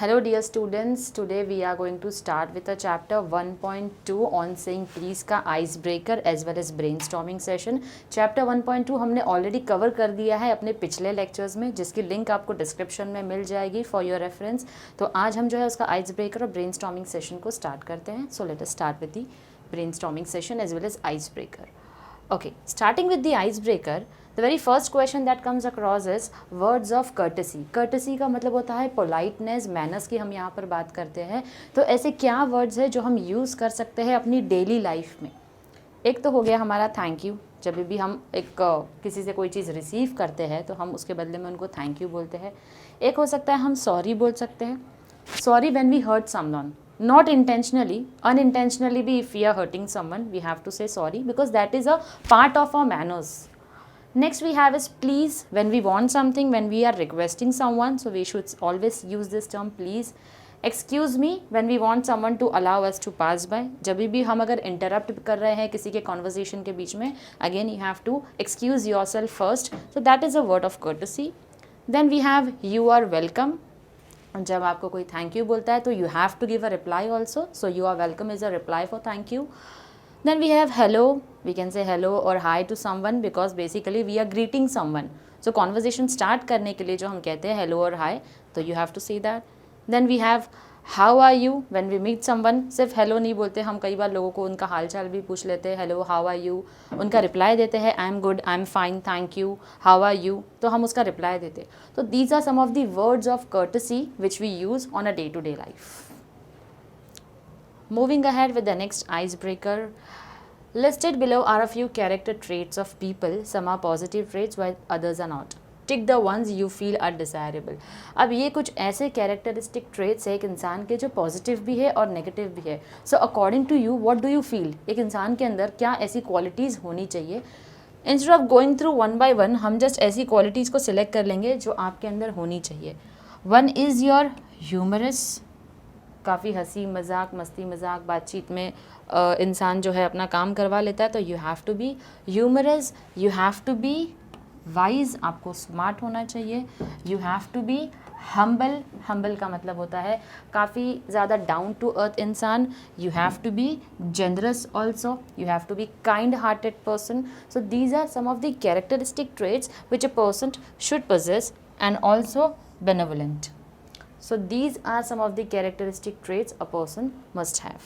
Hello dear students, today we are going to start with a chapter 1.2 on saying please का icebreaker as well as brainstorming session. Chapter 1.2 हमने already cover कर दिया है अपने पिछले lectures में, जिसकी link आपको description में मिल जाएगी for your reference. तो आज हम जो है उसका icebreaker और brainstorming session को start करते हैं. So let us start with the brainstorming session as well as icebreaker. Okay, starting with the icebreaker, the very first question that comes across is words of courtesy. courtesy का मतलब होता है politeness, manners की हम यहाँ पर बात करते हैं. तो ऐसे क्या words है जो हम यूज़ कर सकते हैं अपनी डेली लाइफ में. एक तो हो गया हमारा थैंक यू. जब भी हम किसी से कोई चीज़ रिसीव करते हैं तो हम उसके बदले में उनको थैंक यू बोलते हैं. एक हो सकता है हम सॉरी बोल सकते हैं. Sorry when we hurt someone, not intentionally, unintentionally भी if we are hurting someone we have to say sorry because that is a part of our manners. Next we have is please when we want something, when we are requesting someone, so we should always use this term please. Excuse me when we want someone to allow us to pass by. जब भी हम अगर interrupt कर रहे हैं किसी के conversation के बीच में, again you have to excuse yourself first, so that is a word of courtesy. Then we have you are welcome. जब आपको कोई थैंक यू बोलता है तो you have to give a reply also, so you are welcome is a reply for thank you. Then we have hello. We can say hello और hi to someone because basically we are greeting someone. So conversation start करने के लिए जो हम कहते हैं hello और hi, तो you have to say that. Then we have how are you. When we meet someone सिर्फ हेलो नहीं बोलते, हम कई बार लोगों को उनका हाल चाल भी पूछ लेते हैं. हेलो हाउ आर यू, उनका रिप्लाई देते हैं I am good, I am fine, thank you, how are you, तो हम उसका रिप्लाई देते हैं. तो these are some of the words of courtesy which we use on a day to day life. Moving ahead with the next ice breaker. Listed below are a few character traits of people. Some are positive traits while others are not. Tick the ones you feel are desirable. अब ये कुछ ऐसे characteristic traits है एक इंसान के जो positive भी है और नेगेटिव भी है. So according to you what do you feel, एक इंसान के अंदर क्या ऐसी क्वालिटीज़ होनी चाहिए. Instead of going through one by one हम जस्ट ऐसी क्वालिटीज़ को सिलेक्ट कर लेंगे जो आपके अंदर होनी चाहिए. One is your humorous. काफ़ी हंसी मजाक मस्ती मजाक बातचीत में इंसान जो है अपना काम करवा लेता है. तो you have to be humorous. You have to be wise, आपको स्मार्ट होना चाहिए. You have to be humble. Humble का मतलब होता है काफ़ी ज़्यादा डाउन टू अर्थ इंसान. You have to be generous also. You have to be kind hearted person. So these are some of the characteristic traits which a person should possess and also benevolent. So these are some of the characteristic traits a person must have.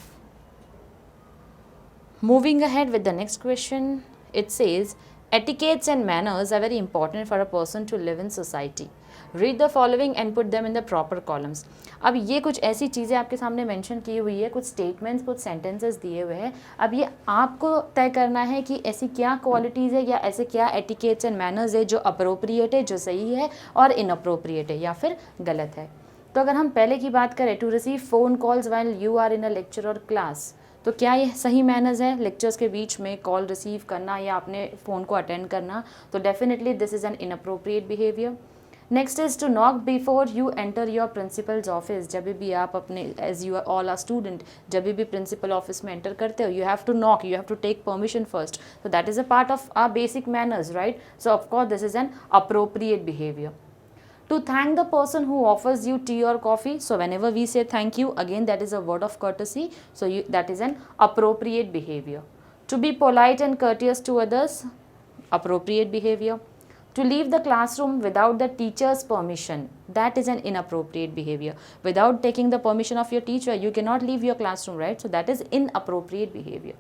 Moving ahead with the next question, it says etiquettes and manners are very important for a person to live in society. Read the following and put them in the proper columns. अब ये कुछ ऐसी चीज़ें आपके सामने mention की हुई है, कुछ स्टेटमेंट्स कुछ सेंटेंसेस दिए हुए हैं. अब ये आपको तय करना है कि ऐसी क्या क्वालिटीज़ है या ऐसे क्या एटिकेट्स एंड मैनर्स है जो अप्रोप्रिएट है, जो सही है, और इनअप्रोप्रिएट है या फिर गलत है. तो अगर हम पहले की बात करें, to receive phone calls while you are in a lecture और क्लास, तो क्या ये सही मैनर्स है लेक्चर्स के बीच में कॉल रिसीव करना या अपने फ़ोन को अटेंड करना. तो definitely this is an inappropriate behaviour. Next is to knock before you enter your principal's office. जब भी आप अपने as you are all are student, जब भी प्रिंसिपल ऑफिस में एंटर करते हो, you have to knock, you have to take permission first. तो that is a part of our basic manners, right. So of course this is an appropriate behaviour. To thank the person who offers you tea or coffee. So whenever we say thank you, again that is a word of courtesy. So that is an appropriate behavior. To be polite and courteous to others, appropriate behavior. To leave the classroom without the teacher's permission, that is an inappropriate behavior. Without taking the permission of your teacher, you cannot leave your classroom, right? So that is inappropriate behavior.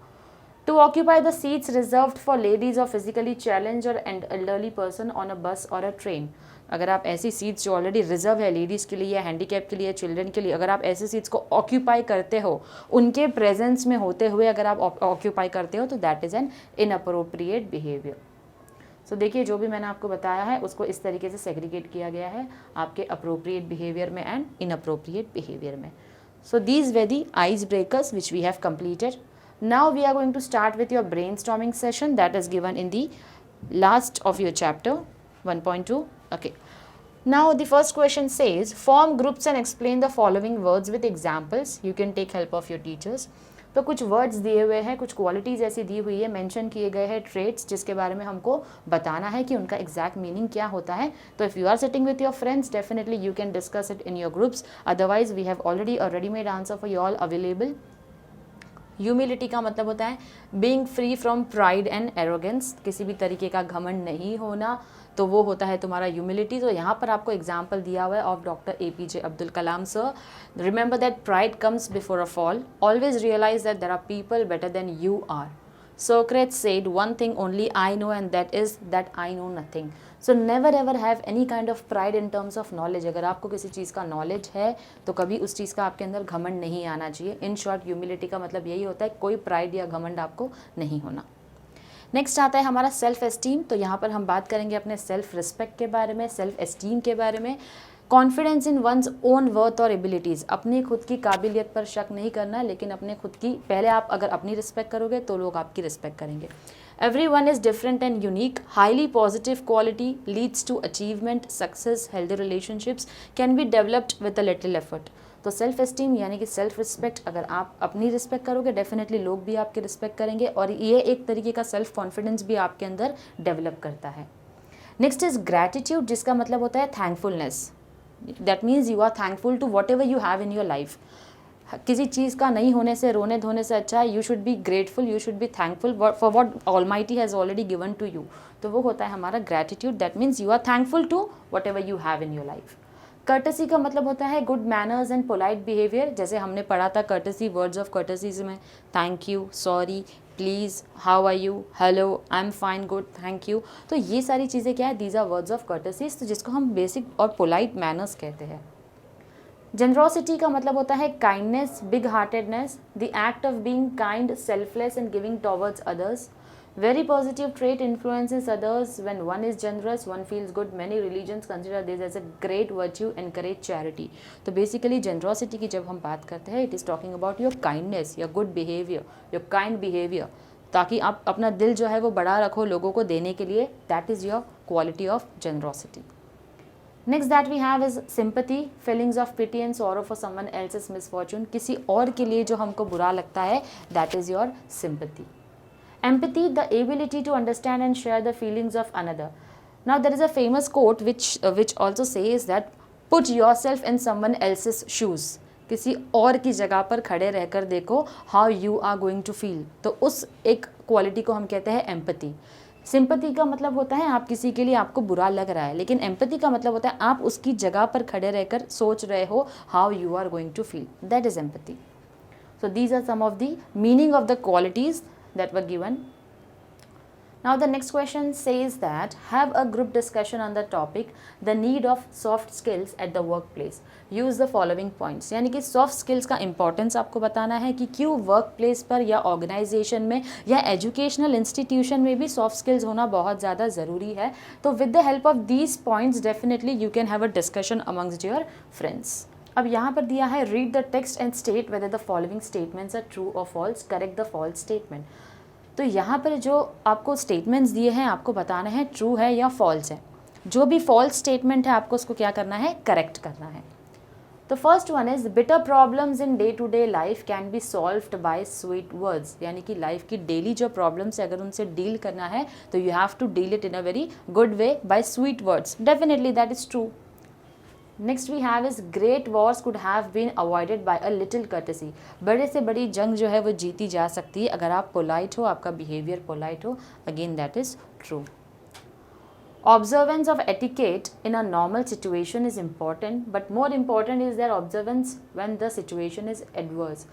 To occupy the seats reserved for ladies or physically challenged or elderly person on a bus or a train. अगर आप ऐसी seats जो already reserve है ladies के लिए, handicap के लिए, children के लिए, अगर आप ऐसी सीट्स को ऑक्यूपाई करते हो, उनके प्रेजेंस में होते हुए अगर आप ऑक्यूपाई करते हो, तो that is an inappropriate behaviour. So देखिए जो भी मैंने आपको बताया है उसको इस तरीके से सेग्रीगेट किया गया है आपके अप्रोप्रिएट बिहेवियर में एंड इनअप्रोप्रिएट बिहेवियर में. So these were the ice breakers which we have completed. Now we are going to start with your brainstorming session that is given in the last of your chapter 1.2. Okay. Now the first question says form groups and explain the following words with examples. You can take help of your teachers. तो कुछ words दिए हुए हैं, कुछ qualities ऐसी दी हुई है, mention किए गए हैं ट्रेट्स, जिसके बारे में हमको बताना है कि उनका एग्जैक्ट मीनिंग क्या होता है. तो if you are sitting with your friends, definitely you can discuss it in your groups. Otherwise we have already a readymade answer for you all available. Humility का मतलब होता है being free from pride and arrogance, किसी भी तरीके का घमंड नहीं होना, तो वो होता है तुम्हारा ह्यूमिलिटी. तो यहाँ पर आपको एग्जाम्पल दिया हुआ है of doctor APJ Abdul Kalam sir. Remember that pride comes before a fall, always realise that there are people better than you are. Socrates said, one thing only I know, and that is that I know nothing. So never ever have any kind of pride in terms of knowledge. अगर आपको किसी चीज़ का knowledge है तो कभी उस चीज़ का आपके अंदर घमंड नहीं आना चाहिए. इन शॉर्ट ह्यूमिलिटी का मतलब यही होता है, कोई प्राइड या घमंड आपको नहीं होना. नेक्स्ट आता है हमारा सेल्फ एस्टीम. तो यहाँ पर हम बात करेंगे अपने सेल्फ रिस्पेक्ट के बारे में, सेल्फ एस्टीम के बारे में. Confidence in one's own worth और एबिलिटीज़, अपनी खुद की काबिलियत पर शक नहीं करना, लेकिन अपने खुद की पहले आप अगर अपनी रिस्पेक्ट करोगे तो लोग आपकी रिस्पेक्ट करेंगे. Everyone is different and unique. Highly positive quality leads to achievement, success, healthy relationships can be developed with a little effort. तो सेल्फ एस्टीम यानी कि सेल्फ रिस्पेक्ट, अगर आप अपनी रिस्पेक्ट करोगे डेफिनेटली लोग भी आपकी रिस्पेक्ट करेंगे, और ये एक तरीके का सेल्फ कॉन्फिडेंस भी आपके अंदर डेवलप करता है. नेक्स्ट इज ग्रैटिट्यूड, जिसका मतलब होता है thankfulness. That means you are thankful to whatever you have in your life. किसी चीज़ का नहीं होने से, रोने धोने से अच्छा है you should be grateful, you should be thankful for what almighty has already given to you. तो वो होता है हमारा gratitude. That means you are thankful to whatever you have in your life. Courtesy का मतलब होता है good manners and polite behaviour. जैसे हमने पढ़ा था कर्टसी, वर्ड्स ऑफ कर्टसीज में thank you, sorry, please, how are you, hello, I am fine, good, thank you. तो ये सारी चीज़ें क्या है, दीज आर वर्ड्स ऑफ कर्टसीज, तो जिसको हम बेसिक और पोलाइट मैनर्स कहते हैं. जनरोसिटी का मतलब होता है kindness, big heartedness, the act of being kind, selfless and giving towards others. Very positive trait influences others. When one is generous, one feels good. Many religions consider this as a great virtue, encourage charity. तो basically generosity की जब हम बात करते हैं, it is talking about your kindness, your good behavior, your kind behavior, ताकि आप अपना दिल जो है वो बड़ा रखो लोगों को देने के लिए. That is your quality of generosity. Next that we have is sympathy, feelings of pity and sorrow for someone else's misfortune. किसी और के लिए जो हमको बुरा लगता है, that is your sympathy. Empathy, the ability to understand and share the feelings of another. Now there is a famous quote which also says that put yourself in someone else's shoes. किसी और की जगह पर खड़े रहकर देखो how you are going to feel. तो उस एक क्वालिटी को हम कहते हैं एम्पैथी. सिंपैथी का मतलब होता है आप किसी के लिए आपको बुरा लग रहा है, लेकिन एम्पैथी का मतलब होता है आप उसकी जगह पर खड़े रहकर सोच रहे हो how you are going to feel. That is empathy. So these are some of the meaning of the qualities that were given. Now the next question says that have a group discussion on the topic the need of soft skills at the workplace. Use the following points. यानी कि soft skills का importance आपको बताना है कि क्यों workplace पर या organization में या educational institution में भी soft skills होना बहुत ज़्यादा ज़रूरी है. तो with the help of these points definitely you can have a discussion amongst your friends. अब यहाँ पर दिया है read the text and state whether the following statements are true or false. Correct the false statement. तो यहाँ पर जो आपको स्टेटमेंट्स दिए हैं आपको बताना है ट्रू है या फॉल्स है. जो भी फॉल्स स्टेटमेंट है आपको उसको क्या करना है, करेक्ट करना है. तो first one is bitter problems in day to day life can be solved by sweet words. यानी कि लाइफ की डेली जो प्रॉब्लम्स है अगर उनसे डील करना है तो you have to deal it in a very good way by sweet words. Definitely that is true. Next we have is great wars could have been avoided by a little courtesy. बड़े से बड़ी जंग जो है वो जीती जा सकती है अगर आप पोलाइट हो, आपका बिहेवियर पोलाइट हो. Again that is true. Observance of etiquette in a normal situation is important, but more important is their observance when the situation is adverse.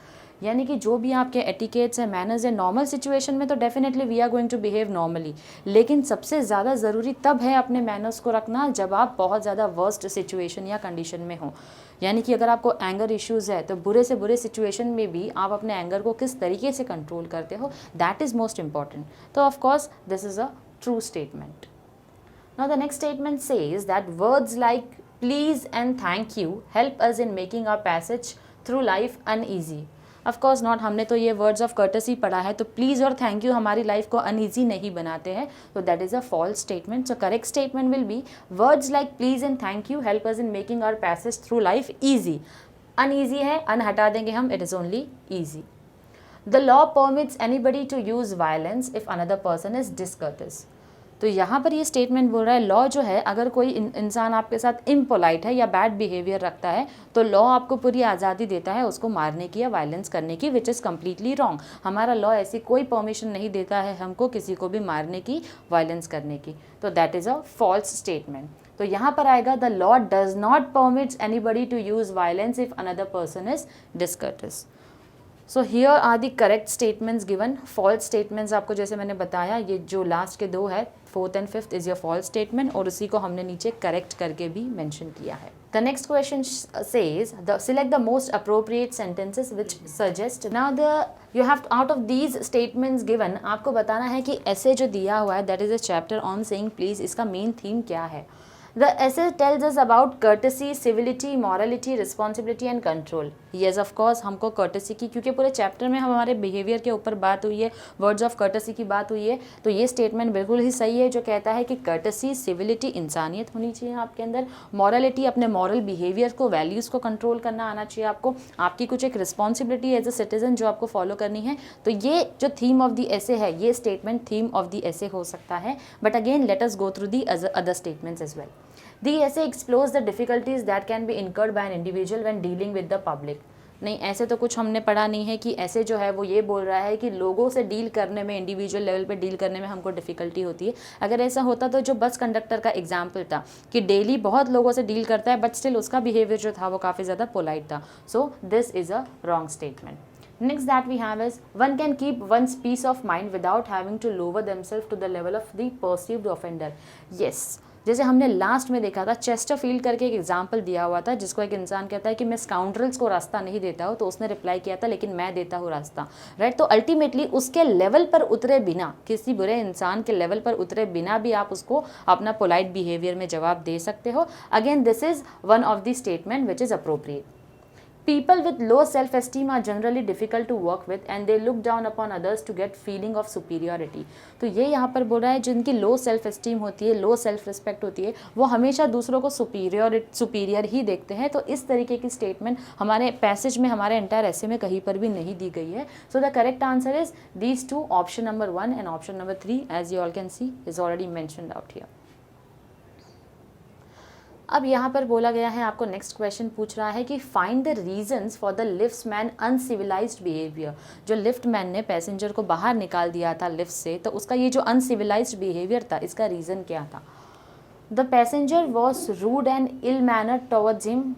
यानी कि जो भी आपके एटिकेट्स हैं, मैनर्स हैं, नॉर्मल सिचुएशन में तो definitely we are going to behave normally, लेकिन सबसे ज़्यादा ज़रूरी तब है अपने मैनर्स को रखना जब आप बहुत ज़्यादा वर्स्ट सिचुएशन या कंडीशन में हो. यानी कि अगर आपको एंगर इश्यूज़ है तो बुरे से बुरे सिचुएशन में भी आप अपने एंगर को किस तरीके से कंट्रोल करते हो, दैट इज़ मोस्ट इम्पॉर्टेंट. तो of course this is a true statement. Now the next statement says that words like please and thank you help us in making our passage through life uneasy. Of course not. हमने तो ये words of courtesy पढ़ा है, तो please और thank you हमारी life को uneasy नहीं बनाते हैं. So that is a false statement. So correct statement will be words like please and thank you help us in making our passage through life easy. Uneasy है, un हटा देंगे हम, it is only easy. The law permits anybody to use violence if another person is discourteous. तो यहाँ पर ये statement बोल रहा है लॉ जो है, अगर कोई इंसान आपके साथ इम्पोलाइट है या बैड बिहेवियर रखता है तो लॉ आपको पूरी आज़ादी देता है उसको मारने की या वायलेंस करने की, विच इज़ कम्प्लीटली रॉन्ग। हमारा लॉ ऐसी कोई परमिशन नहीं देता है हमको किसी को भी मारने की, वायलेंस करने की। तो that is a false statement. तो यहाँ पर आएगा the law does not permits anybody to use violence if another person is discourteous. So here are the correct statements given. False statements आपको जैसे मैंने बताया, ये जो लास्ट के दो है, 4th and 5th is your false statement, और उसी को हमने नीचे करेक्ट करके भी मेंशन किया है। The next question says select the most appropriate sentences which suggest. Now you have out of these statements given, आपको बताना है कि ऐसे जो दिया हुआ है that is a chapter on saying please, इसका मेन थीम क्या है। The essay tells us about courtesy, civility, morality, responsibility and control. Yes, of course, हमको courtesy की, क्योंकि पूरे चैप्टर में हमारे बिहेवियर के ऊपर बात हुई है, वर्ड्स ऑफ courtesy की बात हुई है, तो ये स्टेटमेंट बिल्कुल ही सही है जो कहता है कि courtesy, civility, इंसानियत होनी चाहिए आपके अंदर, morality, अपने मॉरल बिहेवियर को, वैल्यूज़ को कंट्रोल करना आना चाहिए आपको, आपकी कुछ एक रिस्पॉन्सिबिलिटी एज अ सिटीजन जो आपको फॉलो करनी है। तो ये जो थीम ऑफ द एसे है, ये statement theme of the essay हो सकता है। But again let us go through the other statements as well. The essay explores the difficulties that can be incurred by an individual when dealing with the public. नहीं, ऐसे तो कुछ हमने पढ़ा नहीं है कि ऐसे जो है वो ये बोल रहा है कि लोगों से डील करने में, इंडिविजुअल लेवल पे डील करने में हमको डिफ़िकल्टी होती है। अगर ऐसा होता तो जो बस कंडक्टर का एग्जाम्पल था कि डेली बहुत लोगों से डील करता है बट स्टिल उसका बिहेवियर जो था वो काफ़ी ज़्यादा पोलाइट था। So this is a wrong statement. Next that we have is one can keep one's peace of mind without having to lower themselves to the level of the perceived offender. Yes, जैसे हमने last में देखा था, Chesterfield करके एक example दिया हुआ था जिसको एक इंसान कहता है कि मैं स्काउंड्रल्स को रास्ता नहीं देता हूँ, तो उसने रिप्लाई किया था लेकिन मैं देता हूँ रास्ता, राइट। तो अल्टीमेटली उसके लेवल पर उतरे बिना, किसी बुरे इंसान के लेवल पर उतरे बिना भी आप उसको अपना पोलाइट बिहेवियर में जवाब दे सकते हो। Again this is one of the statement which is appropriate. People with low self-esteem are generally difficult to work with and they look down upon others to get feeling of superiority. तो ये यहाँ पर बोल रहा है जिनकी low self esteem होती है, लो सेल्फ रिस्पेक्ट होती है, वो हमेशा दूसरों को सुपीरियर ही देखते हैं। तो इस तरीके की स्टेटमेंट हमारे पैसेज में, हमारे एंटायर ऐसे में कहीं पर भी नहीं दी गई है। So the correct answer is these two, option number 1 and option number 3 as you all can see is already mentioned out here. अब यहाँ पर बोला गया है, आपको नेक्स्ट क्वेश्चन पूछ रहा है कि find the reasons for the liftman uncivilised behaviour. जो लिफ्टमैन ने पैसेंजर को बाहर निकाल दिया था लिफ्ट से, तो उसका ये जो अनसिविलाइज्ड बिहेवियर था, इसका रीज़न क्या था. The passenger was rude and ill manner towards him.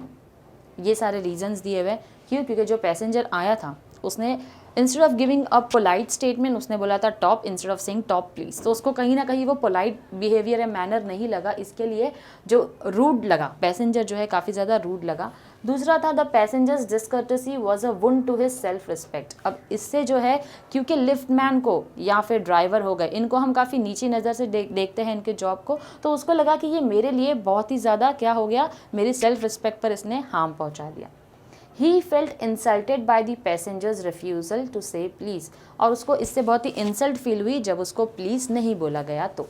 ये सारे रीजंस दिए हुए. क्यों? क्योंकि जो पैसेंजर आया था उसने instead of giving a polite statement उसने बोला था top instead of saying top please. तो उसको कहीं ना कहीं वो पोलाइट बिहेवियर या मैनर नहीं लगा, इसके लिए जो रूड लगा, पैसेंजर जो है काफ़ी ज़्यादा रूड लगा. दूसरा था the passengers discourtesy was a wound to his self respect. अब इससे जो है, क्योंकि लिफ्टमैन को या फिर ड्राइवर हो गए, इनको हम काफ़ी नीची नज़र से देखते हैं इनके जॉब को, तो उसको लगा कि ये मेरे लिए बहुत ही ज़्यादा क्या हो गया, मेरी सेल्फ रिस्पेक्ट पर इसने हार्म पहुँचा दिया. He felt insulted by the passenger's refusal to say please. और उसको इससे बहुत ही इंसल्ट फील हुई जब उसको प्लीज़ नहीं बोला गया. तो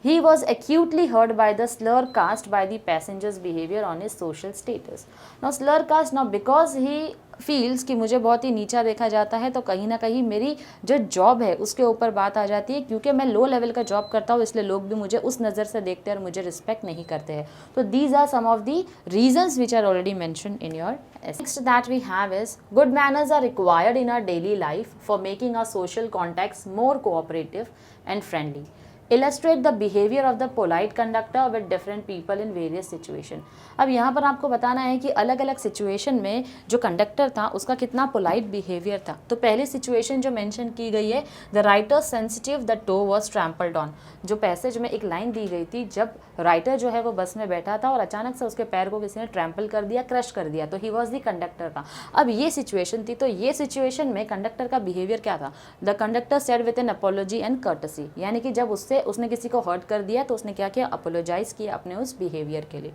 he was acutely hurt by the slur cast by the passenger's behavior on his social status. Now slur cast, now because he feels कि मुझे बहुत ही नीचा देखा जाता है, तो कहीं ना कहीं मेरी जो जॉब है उसके ऊपर बात आ जाती है. क्योंकि मैं लो लेवल का जॉब करता हूँ इसलिए लोग भी मुझे उस नज़र से देखते हैं और मुझे रिस्पेक्ट नहीं करते हैं. तो these are some of the reasons which are already mentioned in your. Next that we have is good manners are required in our daily life for making our social contacts more cooperative and friendly. Illustrate the behavior of the polite conductor with different people in various situation. अब यहाँ पर आपको बताना है कि अलग अलग situation में जो कंडक्टर था उसका कितना पोलाइट बिहेवियर था. तो पहली सिचुएशन जो मेंशन की गई है, the writer sensitive the toe was trampled on. जो पैसेज में एक लाइन दी गई थी, जब राइटर जो है वो बस में बैठा था और अचानक से उसके पैर को किसी ने ट्रैम्पल कर दिया, क्रश कर दिया, तो ही वॉज द कंडक्टर था. अब ये सिचुएशन थी, तो ये सिचुएशन में कंडक्टर का बिहेवियर क्या था. The conductor said with an apology and courtesy. यानी कि जब उसने किसी को हर्ट कर दिया तो उसने क्या किया, अपोलोजाइज किया अपने उस बिहेवियर के लिए.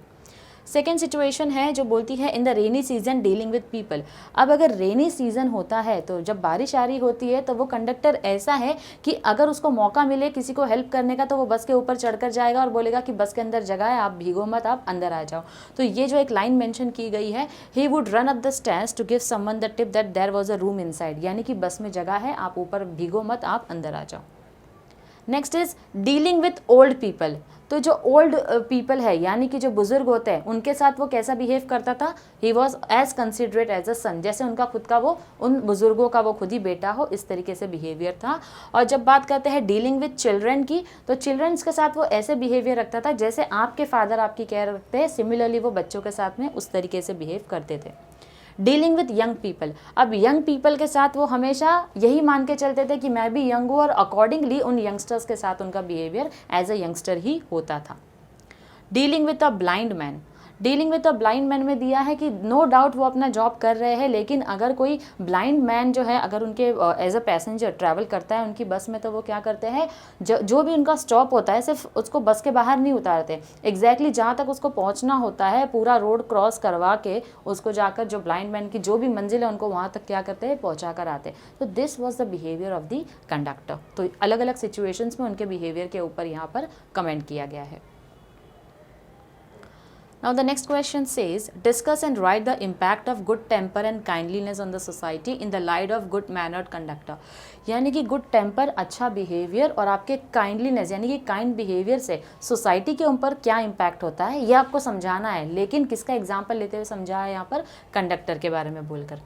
सेकेंड सिचुएशन है जो बोलती है in the rainy season dealing with people. अब अगर रेनी सीजन होता है तो जब बारिश आ रही होती है तो वो कंडक्टर ऐसा है कि अगर उसको मौका मिले किसी को हेल्प करने का तो वो बस के ऊपर चढ़कर जाएगा और बोलेगा कि बस के अंदर जगह है, आप भीगो मत, आप अंदर आ जाओ। तो ये जो एक लाइन मेंशन की गई है, he would run up the stairs to give someone the tip that there was a room inside, यानी कि बस में जगह है, आप ऊपर भीगो मत, आप अंदर आ जाओ। Next is dealing with old people. तो जो ओल्ड पीपल है यानी कि जो बुजुर्ग होते हैं उनके साथ वो कैसा बिहेव करता था, he was as considerate as a son, जैसे उनका खुद का वो उन बुजुर्गों का वो खुद ही बेटा हो, इस तरीके से बिहेवियर था। और जब बात करते हैं डीलिंग विथ चिल्ड्रन की, तो चिल्ड्रंस के साथ वो ऐसे बिहेवियर रखता था जैसे आपके फादर आपकी केयर रखते हैं, सिमिलरली वो बच्चों के साथ में उस तरीके से बिहेव करते थे। डीलिंग विद यंग पीपल, अब यंग पीपल के साथ वो हमेशा यही मान के चलते थे कि मैं भी यंग हूँ और अकॉर्डिंगली उन यंगस्टर्स के साथ उनका बिहेवियर एज अ यंगस्टर ही होता था। Dealing with a blind man, dealing with a blind man में दिया है कि नो डाउट वो अपना जॉब कर रहे हैं, लेकिन अगर कोई ब्लाइंड मैन जो है अगर उनके एज अ पैसेंजर ट्रैवल करता है उनकी बस में, तो वो क्या करते हैं, जो भी उनका स्टॉप होता है सिर्फ उसको बस के बाहर नहीं उतारते, एग्जैक्टली जहाँ तक उसको पहुँचना होता है पूरा रोड क्रॉस करवा के उसको जाकर जो ब्लाइंड मैन की जो भी मंजिल है उनको वहाँ तक क्या करते हैं, पहुँचा कर आते। तो this was the behaviour of the conductor. तो अलग अलग सिचुएशंस में उनके बिहेवियर के ऊपर यहाँ पर कमेंट किया गया है। Now the next question says, discuss and write the impact of good temper and kindliness on the society in the light of good mannered conductor। यानी कि गुड टेम्पर, अच्छा बिहेवियर और आपके काइंडलीनेस यानी कि काइंड बिहेवियर से सोसाइटी के ऊपर क्या इम्पैक्ट होता है ये आपको समझाना है। लेकिन किसका एग्जाम्पल लेते हुए समझा है यहाँ पर, कंडक्टर के बारे में बोलकर।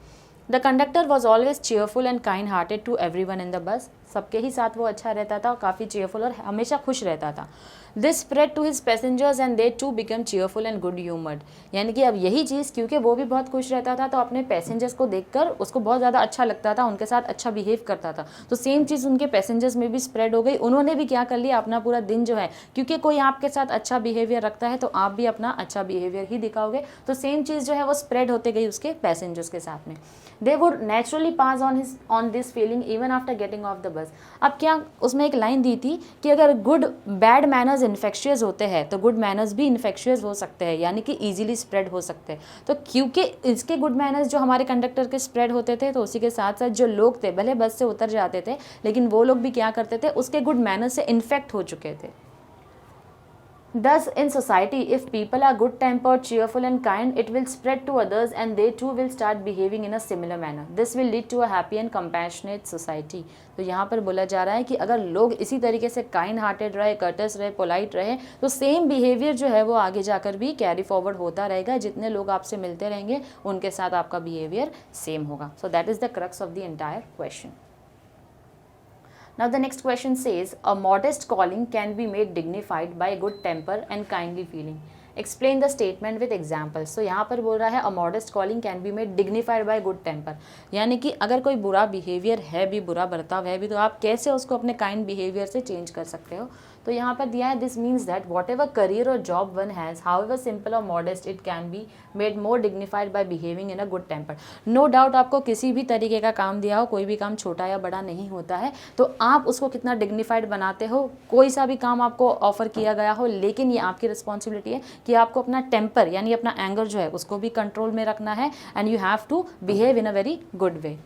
The conductor was always cheerful and kind hearted to every one in the bus, सबके ही साथ वो अच्छा रहता था और काफ़ी चेयरफुल और हमेशा खुश रहता था। This spread to his passengers and they too become cheerful and good humoured, यानी कि अब यही चीज़ क्योंकि वो भी बहुत खुश रहता था तो अपने पैसेंजर्स को देखकर उसको बहुत ज़्यादा अच्छा लगता था, उनके साथ अच्छा बिहेव करता था। तो सेम चीज़ उनके पैसेंजर्स में भी स्प्रेड हो गई, उन्होंने भी क्या कर लिया, अपना पूरा दिन जो है, क्योंकि कोई आपके साथ अच्छा बिहेवियर रखता है तो आप भी अपना अच्छा बिहेवियर ही दिखाओगे, तो सेम चीज़ जो है वो स्प्रेड होते गई उसके पैसेंजर्स के साथ में। They would naturally pass on this feeling even after getting off the bus. अब क्या उसमें एक लाइन दी थी कि अगर गुड बैड मैनर्स इन्फेक्शियस होते हैं तो गुड मैनर्स भी इन्फेक्शियस हो सकते हैं, यानी कि ईजिली स्प्रेड हो सकते हैं। तो क्योंकि इसके गुड मैनर्स जो हमारे कंडक्टर के स्प्रेड होते थे, तो उसी के साथ साथ जो लोग थे भले बस से उतर जाते थे लेकिन वो लोग भी क्या करते थे, उसके गुड मैनर्स से इन्फेक्ट हो चुके थे। Thus, in society, if people are good tempered, cheerful and kind, it will spread to others and they too will start behaving in a similar manner. This will lead to a happy and compassionate society. तो यहाँ पर बोला जा रहा है कि अगर लोग इसी तरीके से काइंड हार्टेड रहे, कर्टस रहे, पोलाइट रहे, तो सेम बिहेवियर जो है वो आगे जाकर भी कैरी फॉरवर्ड होता रहेगा। जितने लोग आपसे मिलते रहेंगे उनके साथ आपका बिहेवियर सेम होगा। सो that is the crux of the entire question. Now the next question says, a modest calling can be made dignified by good temper and kindly feeling. Explain the statement with examples. So यहाँ पर बोल रहा है a modest calling can be made dignified by good temper, यानी कि अगर कोई बुरा बिहेवियर है भी, बुरा बर्ताव है भी, तो आप कैसे उसको अपने काइंड बिहेवियर से चेंज कर सकते हो। तो यहाँ पर दिया है, this means that whatever career और job one has, however simple और modest, it can be made more dignified by behaving in a good temper. No doubt आपको किसी भी तरीके का काम दिया हो, कोई भी काम छोटा या बड़ा नहीं होता है, तो आप उसको कितना डिग्निफाइड बनाते हो। कोई सा भी काम आपको ऑफर किया गया हो, लेकिन ये आपकी रिस्पॉन्सिबिलिटी है कि आपको अपना टेम्पर यानी अपना एंगर जो है उसको भी कंट्रोल में रखना है, and you have to behave in a very good way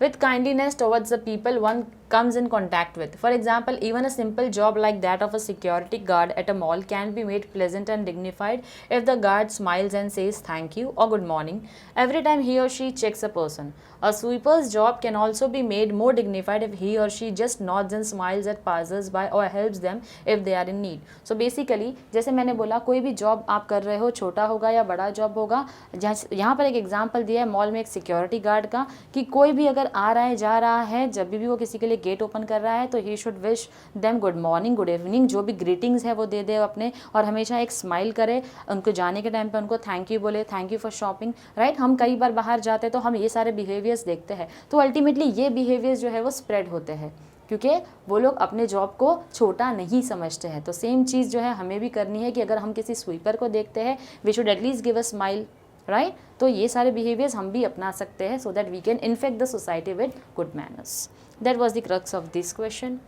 with kindliness towards the people one comes in contact with. For example, even a simple job like that of a security guard at a mall can be made pleasant and dignified if the guard smiles and says thank you or good morning every time he or she checks a person. A sweeper's job can also be made more dignified if he or she just nods and smiles at passers-by or helps them if they are in need. So basically, जैसे मैंने बोला, कोई भी job आप कर रहे हो, छोटा होगा या बड़ा जॉब होगा, यहाँ पर एक एग्जाम्पल दिया है मॉल में एक सिक्योरिटी गार्ड का, कि कोई भी अगर आ रहा है जा रहा है, जब भी वो किसी के लिए गेट ओपन कर रहा है तो he should wish them good morning, good evening, जो भी ग्रीटिंग्स है वो दे दे अपने, और हमेशा एक स्माइल करे, उनको जाने के टाइम पे उनको थैंक यू बोले, thank you for shopping, right. हम कई बार बाहर जाते तो हम ये सारे बिहेवियर्स देखते हैं, तो अल्टीमेटली ये बिहेवियर्स जो है वो स्प्रेड होते हैं क्योंकि वो लोग अपने जॉब को छोटा नहीं समझते हैं। तो सेम चीज़ जो है हमें भी करनी है कि अगर हम किसी स्वीपर को देखते हैं, we should at least give a smile, right. तो ये सारे बिहेवियर्स हम भी अपना सकते हैं so that we can infect the society with good manners. That was the crux of this question.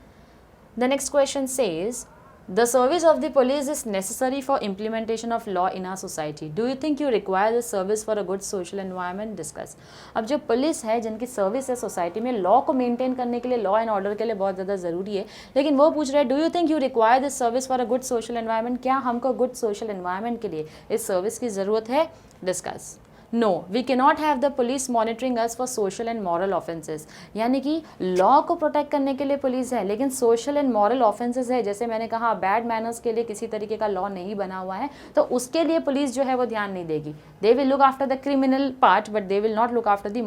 The next question says, The service of the police is necessary for implementation of law in our society. Do you think you require this service for a good social environment? Discuss. अब जो police है, जिनकी service है society में law को maintain करने के लिए, लॉ एंड ऑर्डर के लिए बहुत ज़्यादा ज़रूरी है, लेकिन वो पूछ रहे हैं, do you think you require this service for a good social environment? क्या हमको गुड सोशल एनवायरनमेंट के लिए इस सर्विस की ज़रूरत है? डिस्कस. नो, वी के not have the police monitoring us for social and moral offences. यानी कि लॉ को प्रोटेक्ट करने के लिए पुलिस है, लेकिन सोशल एंड मॉरल ऑफेंसेस है, जैसे मैंने कहा बैड मैनर्स के लिए किसी तरीके का लॉ नहीं बना हुआ है, तो उसके लिए पुलिस जो है वो ध्यान नहीं देगी. They will look after the criminal part, but they will not look after the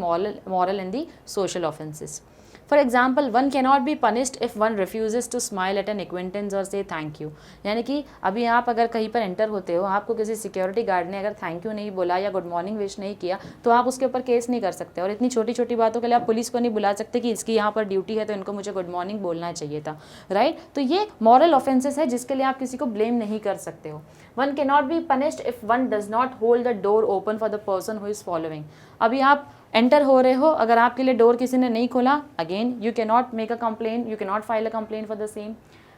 moral and the social offences. For example, one cannot be punished if one refuses to smile at an acquaintance or say thank you. यानी कि अभी आप अगर कहीं पर enter होते हो, आपको किसी सिक्योरिटी गार्ड ने अगर थैंक यू नहीं बोला या गुड मॉर्निंग विश नहीं किया, तो आप उसके ऊपर केस नहीं कर सकते. और इतनी छोटी छोटी बातों के लिए आप पुलिस को नहीं बुला सकते कि इसकी यहाँ पर ड्यूटी है तो इनको मुझे गुड मॉर्निंग बोलना चाहिए था, राइट? तो ये मॉरल ऑफेंसेस है जिसके लिए आप किसी को ब्लेम नहीं कर सकते हो. One cannot be punished if one does not hold the door open for the person who is following. अभी आप एंटर हो रहे हो, अगर आपके लिए डोर किसी ने नहीं खोला, again you can not make a complain, you can not file a complain for the same.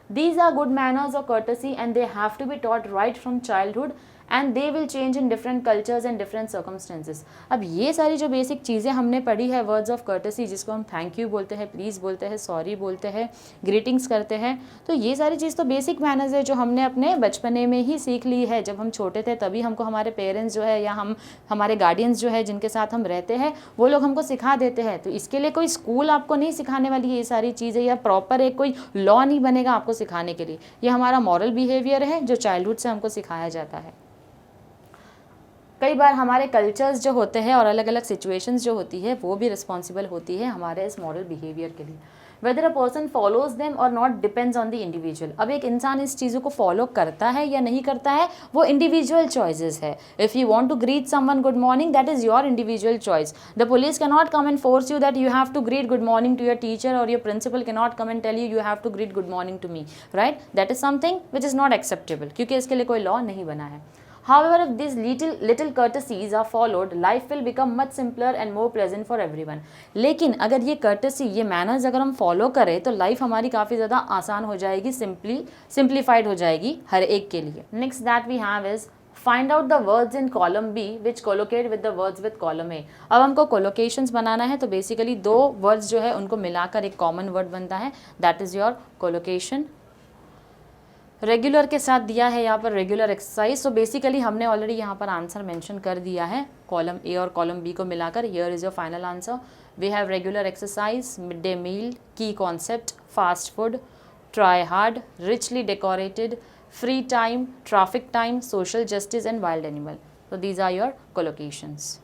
These are good manners or courtesy and they have to be taught right from childhood and they will change in different cultures and different circumstances. अब ये सारी जो basic चीज़ें हमने पढ़ी है, words of courtesy जिसको हम थैंक यू बोलते हैं, प्लीज़ बोलते हैं, सॉरी बोलते हैं, ग्रीटिंग्स करते हैं, तो ये सारी चीज़ तो बेसिक मैनर्स है जो हमने अपने बचपने में ही सीख ली है. जब हम छोटे थे तभी हमको हमारे पेरेंट्स जो है या हमारे गार्डियंस जो है जिनके साथ हम रहते हैं वो लोग हमको सिखा देते हैं. तो इसके लिए कोई स्कूल आपको नहीं सिखाने वाली है ये सारी चीज़ें, या प्रॉपर एक कोई लॉ नहीं बनेगा आपको सिखाने के लिए. ये हमारा मॉरल बिहेवियर है जो चाइल्डहुड से हमको सिखाया जाता है. कई बार हमारे कल्चर्स जो होते हैं और अलग अलग सिचुएशंस जो होती है वो भी रिस्पॉन्सिबल होती है हमारे इस मॉरल बिहेवियर के लिए. Whether a person follows them और not depends on the individual. अब एक इंसान इस चीज़ों को फॉलो करता है या नहीं करता है वो इंडिविजुअल चॉइसेस है. If you want to greet someone good morning, that is your individual choice. The police can not come and force you that you have to greet good morning to your teacher, और your principal can not come and tell you have to greet good morning to me, right? That is something which is not acceptable, क्योंकि इसके लिए कोई law नहीं बना है. However, if these little courtesies are followed, life will become much simpler and more pleasant for everyone. लेकिन अगर ये courtesy, ये manners अगर हम follow करें तो life हमारी काफ़ी ज़्यादा आसान हो जाएगी, simplified हो जाएगी हर एक के लिए. Next that we have is find out the words in column B which collocate with the words with column A. अब हमको collocations बनाना है, तो basically दो words जो है उनको मिलाकर एक common word बनता है, that is your collocation. Regular के साथ दिया है यहाँ पर रेगुलर एक्सरसाइज. सो बेसिकली हमने ऑलरेडी यहाँ पर आंसर मेंशन कर दिया है कॉलम ए और कॉलम बी को मिलाकर. Here is your final answer. We have regular exercise, mid day meal, key concept, fast food, try hard, richly decorated, free time, traffic time, social justice and wild animal. So these are your collocations.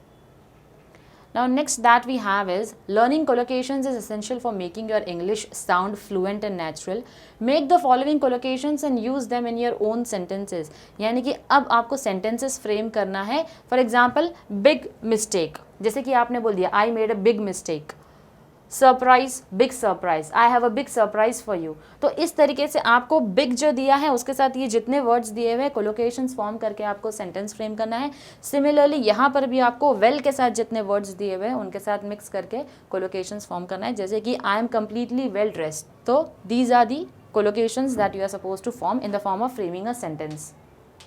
Now next that we have is learning collocations is essential for making your English sound fluent and natural. Make the following collocations and use them in your own sentences. यानी कि अब आपको sentences frame करना है. For example, big mistake. जैसे कि आपने बोल दिया I made a big mistake. Surprise, big surprise, I have a big surprise for you. तो इस तरीके से आपको बिग जो दिया है उसके साथ ये जितने वर्ड्स दिए हुए कोलोकेशंस फॉर्म करके आपको सेंटेंस फ्रेम करना है. सिमिलरली यहाँ पर भी आपको वेल के साथ जितने वर्ड्स दिए हुए हैं उनके साथ मिक्स करके कोलोकेशंस फॉर्म करना है. जैसे कि I am completely well dressed, तो these are the collocations that you are suppose to form in the form of framing a sentence.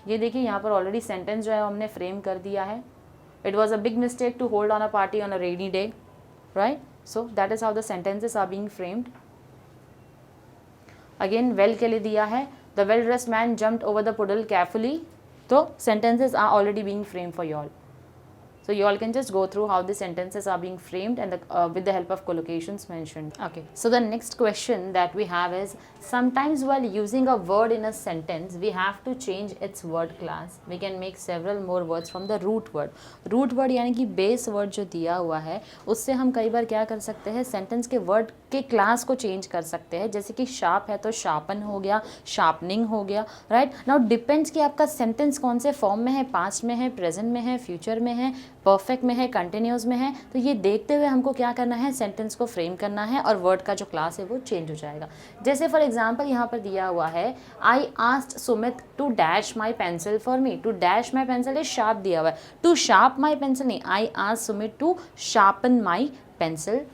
ये देखिए यहाँ पर ऑलरेडी सेंटेंस जो है हमने फ्रेम कर दिया है. It was a big mistake to hold on a party on a rainy day, right? So that is how the sentences are being framed. Again, well के लिए दिया है the well dressed man jumped over the puddle carefully. तो sentences are already being framed for you all. So you all can just go through how the sentences are being framed and with the help of collocations mentioned. Okay. So the next question that we have is, sometimes while using a word in a sentence, we have to change its word class. We can make several more words from the root word. Root word यानी कि base word जो दिया हुआ है उससे हम कई बार क्या कर सकते हैं, sentence के word के क्लास को चेंज कर सकते हैं. जैसे कि शार्प है तो शार्पन हो गया, शार्पनिंग हो गया, राइट? नाउ डिपेंड्स कि आपका सेंटेंस कौन से फॉर्म में है, पास्ट में है, प्रेजेंट में है, फ्यूचर में है, परफेक्ट में है, कंटिन्यूस में है. तो ये देखते हुए हमको क्या करना है, सेंटेंस को फ्रेम करना है और वर्ड का जो क्लास है वो चेंज हो जाएगा. जैसे फॉर एग्जांपल यहाँ पर दिया हुआ है, I asked Sumit to dash my pencil for me. To dash my pencil is sharp दिया हुआ है, टू शार्प माई पेंसिल नहीं, I asked Sumit to sharpen my pencil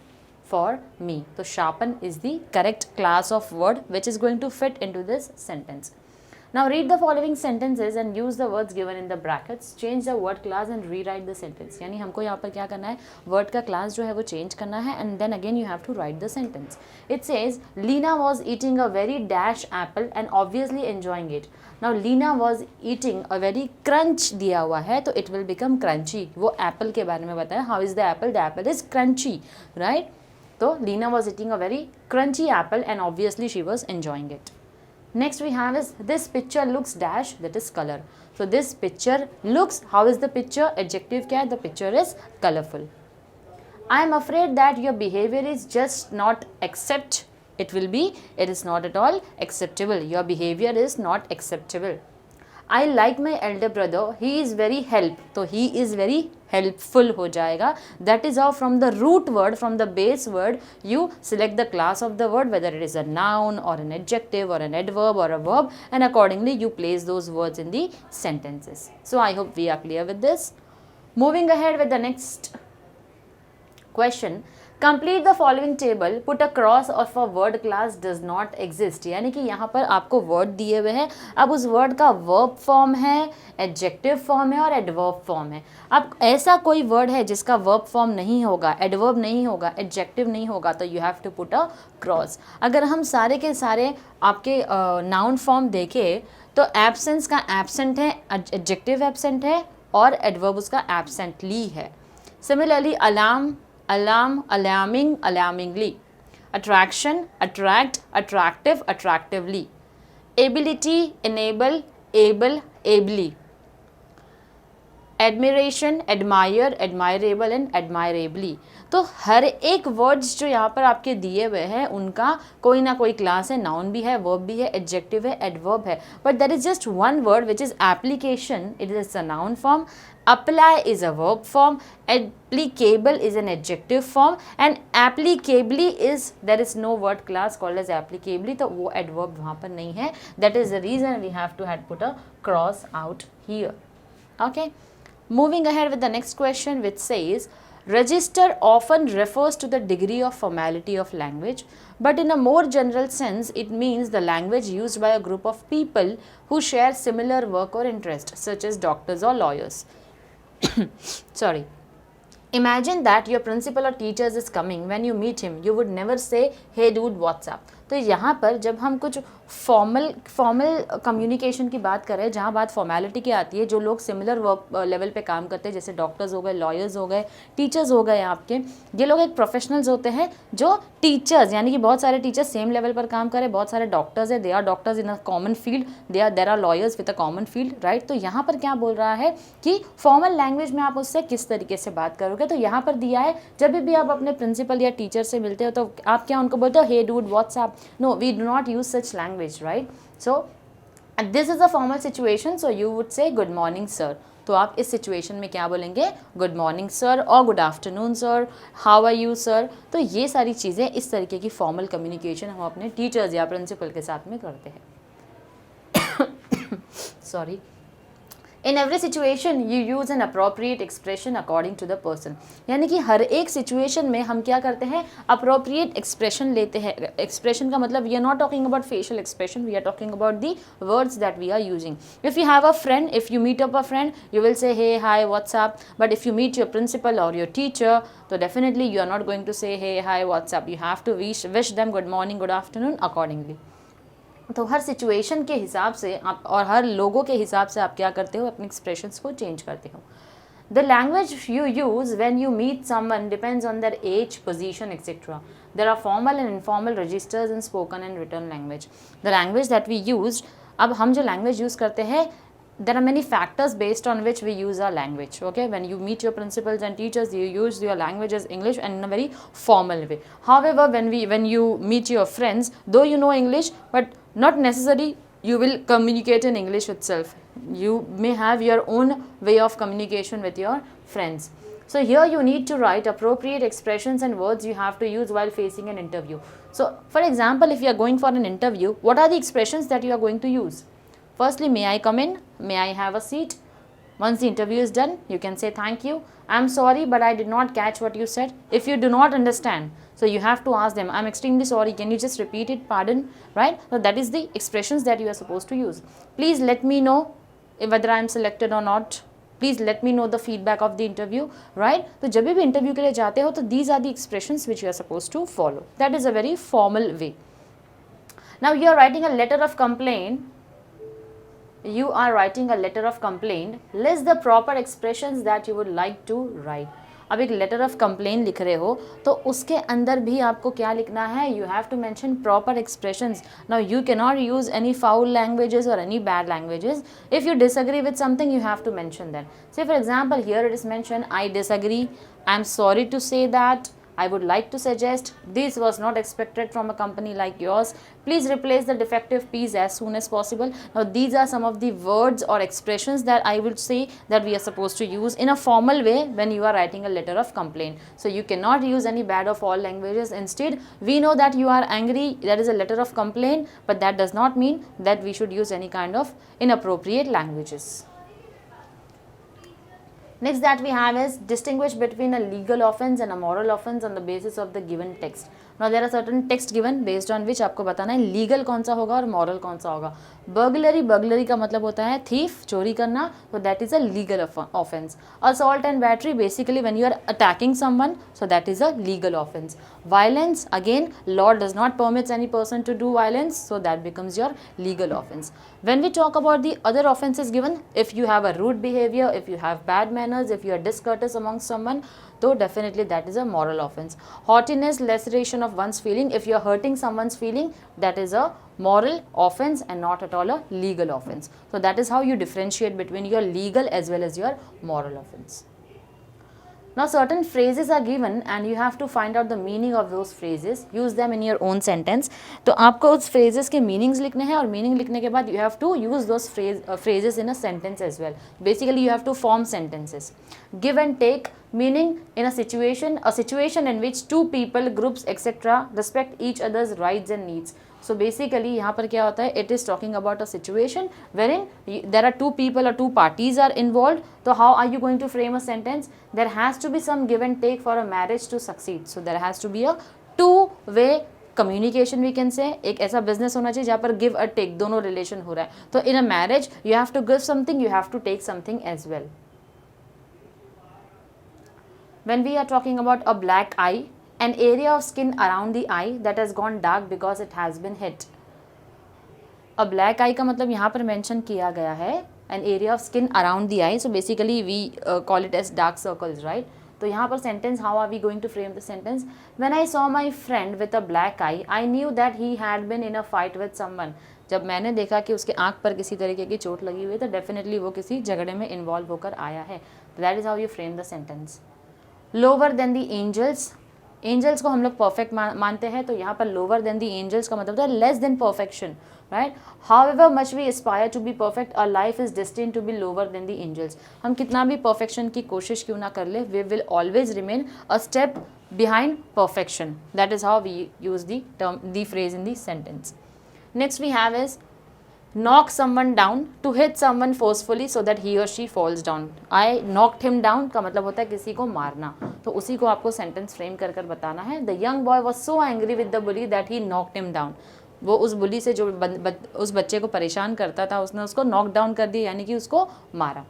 for me. So sharpen is the correct class of word which is going to fit into this sentence. Now read the following sentences and use the words given in the brackets. Change the word class and rewrite the sentence. यानी हमको यहाँ पर क्या करना है, word का class जो है वो change करना है and then again you have to write the sentence. It says Lina was eating a very dash apple and obviously enjoying it. Now Lina was eating a very crunch दिया हुआ है तो it will become crunchy. वो apple के बारे में बताया. How is the apple? The apple is crunchy, right? तो Lina was eating a very crunchy apple and obviously she was enjoying it. Next we have is this picture looks dash, that is color. So this picture looks, how is the picture? Adjective क्या है? The picture is colorful. I am afraid that your behavior is just not accept. It will be, it is not at all acceptable. Your behavior is not acceptable. I like my elder brother. He is very help. तो he is very helpful हो जाएगा. That is how from the root word, from the base word, you select the class of the word, whether it is a noun or an adjective or an adverb or a verb, and accordingly you place those words in the sentences. So I hope we are clear with this. Moving ahead with the next question. Complete the following table. Put a cross of a word class does not exist. यानी कि यहाँ पर आपको word दिए हुए हैं. अब उस वर्ड का वर्ब फॉर्म है, एडजेक्टिव फॉर्म है और एडवर्ब फॉर्म है. अब ऐसा कोई वर्ड है जिसका वर्ब फॉर्म नहीं होगा, एडवर्ब नहीं होगा, एडजेक्टिव नहीं होगा, तो you have to put a cross. अगर हम सारे के सारे आपके नाउन फॉर्म देखें तो एब्सेंस का एब्सेंट है, एडजेक्टिव एब्सेंट है और एडवर्ब उसका एब्सेंटली है. Similarly alarm, alarm, alarming, alarmingly. Attraction, attract, attractive, attractively. Ability, enable, able, ably. Admiration, admire, admirable and admirably. तो हर एक वर्ड्स जो यहाँ पर आपके दिए हुए हैं उनका कोई ना कोई क्लास है, नाउन भी है, वर्ब भी है, एडजेक्टिव है, एडवर्ब है. But there is just one word which is application. It is a noun form. Apply is a verb form, applicable is an adjective form and applicably is, there is no word class called as applicably, तो वो adverb वहाँ पर नहीं है. That is the reason we have to had put a cross out here. Okay, moving ahead with the next question which says register often refers to the degree of formality of language, but in a more general sense it means the language used by a group of people who share similar work or interest, such as doctors or lawyers. Sorry. Imagine that your principal or teachers is coming. When you meet him, you would never say, "Hey dude, what's up?" तो यहाँ पर जब हम कुछ formal communication की बात करें, जहाँ बात फॉर्मेलिटी की आती है, जो लोग सिमिलर वर्क लेवल पे काम करते हैं, जैसे डॉक्टर्स हो गए, लॉयर्स हो गए, टीचर्स हो गए आपके, ये लोग एक प्रोफेशनल्स होते हैं जो टीचर्स, यानी कि बहुत सारे टीचर्स सेम लेवल पर काम करें, बहुत सारे डॉक्टर्स है, they are doctors in a common field, there are lawyers with a common field, right. तो यहाँ पर क्या बोल रहा है कि फॉर्मल लैंग्वेज में आप उससे किस तरीके से बात करोगे. तो यहाँ पर दिया है जब भी आप अपने प्रिंसिपल या टीचर से मिलते हो तो आप क्या उनको बोलते हो, hey dude what's up. No, we do not use such language, right? So this is a formal situation, so you would say good morning sir. तो आप इस सिचुएशन में क्या बोलेंगे, गुड मॉर्निंग सर और good afternoon sir, how are you sir. तो ये सारी चीज़ें, इस तरीके की फॉर्मल कम्युनिकेशन हम अपने टीचर्स या प्रिंसिपल के साथ में करते हैं. Sorry. In every situation you use an appropriate expression according to the person. यानी कि हर एक सिचुएशन में हम क्या करते हैं, appropriate expression लेते हैं. expression का मतलब we are not talking about facial expression, we are talking about the words that we are using. If you have a friend, if you meet up a friend, you will say hey, hi, what's up. But if you meet your principal or your teacher, so definitely you are not going to say hey, hi, what's up. You have to wish them good morning, good afternoon accordingly. तो हर situation के हिसाब से आप और हर लोगों के हिसाब से आप क्या करते हो, अपने एक्सप्रेशंस को चेंज करते हो. The language you use when you meet someone depends on their age, position etcetera. There are formal and informal registers in spoken and written language. The language that we use, अब हम जो language use करते हैं, there are many factors based on which we use our language. Okay, when you meet your principals and teachers, you use your language as English and in a very formal way. However, when you meet your friends, though you know English, but not necessarily you will communicate in English itself. You may have your own way of communication with your friends. So here you need to write appropriate expressions and words you have to use while facing an interview. So for example, if you are going for an interview, what are the expressions that you are going to use? Firstly, may I come in? May I have a seat? Once the interview is done, you can say thank you. I'm sorry, but I did not catch what you said. If you do not understand, So you have to ask them, I'm extremely sorry, can you just repeat it, pardon, right? So that is the expressions that you are supposed to use. Please let me know whether I am selected or not. Please let me know the feedback of the interview, right? तो जब भी interview के लिए जाते हो तो these are the expressions which you are supposed to follow. That is a very formal way. Now you are writing a letter of complaint. You are writing a letter of complaint. List the proper expressions that you would like to write. अब एक letter of complain लिख रहे हो तो उसके अंदर भी आपको क्या लिखना है, you have to mention proper expressions. Now you can not use any foul languages और any bad languages. If you disagree with something you have to mention that. Say for example here it is mention I disagree, I am sorry to say that, I would like to suggest this was not expected from a company like yours. Please replace the defective piece as soon as possible. Now these are some of the words or expressions that I would say that we are supposed to use in a formal way when you are writing a letter of complaint. So you cannot use any bad of all languages. Instead, we know that you are angry, that is a letter of complaint, but that does not mean that we should use any kind of inappropriate languages. Next that we have is distinguish between a legal offense and a moral offense on the basis of the given text. Now there are certain text given based on which आपको बताना है legal कौन सा होगा और moral कौन सा होगा. बर्गलरी का मतलब होता है थीफ, चोरी करना, तो that is a legal offence. Assault and battery basically when you are attacking someone, so that is a legal offence. Violence, again, law does not permit any person to do violence, so that becomes your legal offense. When we talk about the other offenses given, if you have a rude behavior, if you have bad manners, if you are discourteous among someone, so definitely that is a moral offense. Haughtiness, laceration of one's feeling, if you are hurting someone's feeling, that is a moral offense and not at all a legal offense. So that is how you differentiate between your legal as well as your moral offense. Now certain phrases are given and you have to find out the meaning of those phrases. Use them in your own sentence. तो आपको उस phrases के meanings लिखने हैं और meaning लिखने के बाद you have to use those phrases in a sentence as well. Basically you have to form sentences. Give and take, meaning in a situation in which two people, groups, etc. respect each other's rights and needs. So basically यहाँ पर क्या होता है, it is talking about a situation wherein there are two people or two parties are involved. So how are you going to frame a sentence? There has to be some give and take for a marriage to succeed. So there has to be a two-way communication we can say. एक ऐसा business होना चाहिए जहाँ पर give or take दोनों relation हो रहा है. तो in a marriage you have to give something, you have to take something as well. When we are talking about a black eye, an area of skin around the eye that has gone dark because it has been hit. A black eye का मतलब यहाँ पर mention किया गया है an area of skin around the eye. So basically we call it as dark circles, right? तो यहाँ पर sentence, how are we going to frame the sentence? When I saw my friend with a black eye, I knew that he had been in a fight with someone. जब मैंने देखा कि उसके आँख पर किसी तरीके की चोट लगी हुई है तो डेफिनेटली वो किसी झगड़े में इन्वॉल्व होकर आया है. That is how you frame the sentence. Lower than the angels. Angels को हम लोग परफेक्ट मानते हैं, तो यहाँ पर लोअर देन दी एंजल्स का मतलब होता है less than perfection, right. However much we aspire to be perfect, our life is destined to be lower than the angels. हम कितना भी परफेक्शन की कोशिश क्यों ना कर ले, we will always remain a step behind perfection. That is how we use the term, the phrase in the sentence. Next we have is knock someone down, to hit someone forcefully so that he or she falls down. I knocked him down का मतलब होता है किसी को मारना, तो उसी को आपको सेंटेंस फ्रेम कर कर बताना है. The young boy was so angry with the bully that he knocked him down. वो उस बुली से जो उस बच्चे को परेशान करता था उसने उसको नॉक डाउन कर दिया, यानी कि उसको मारा.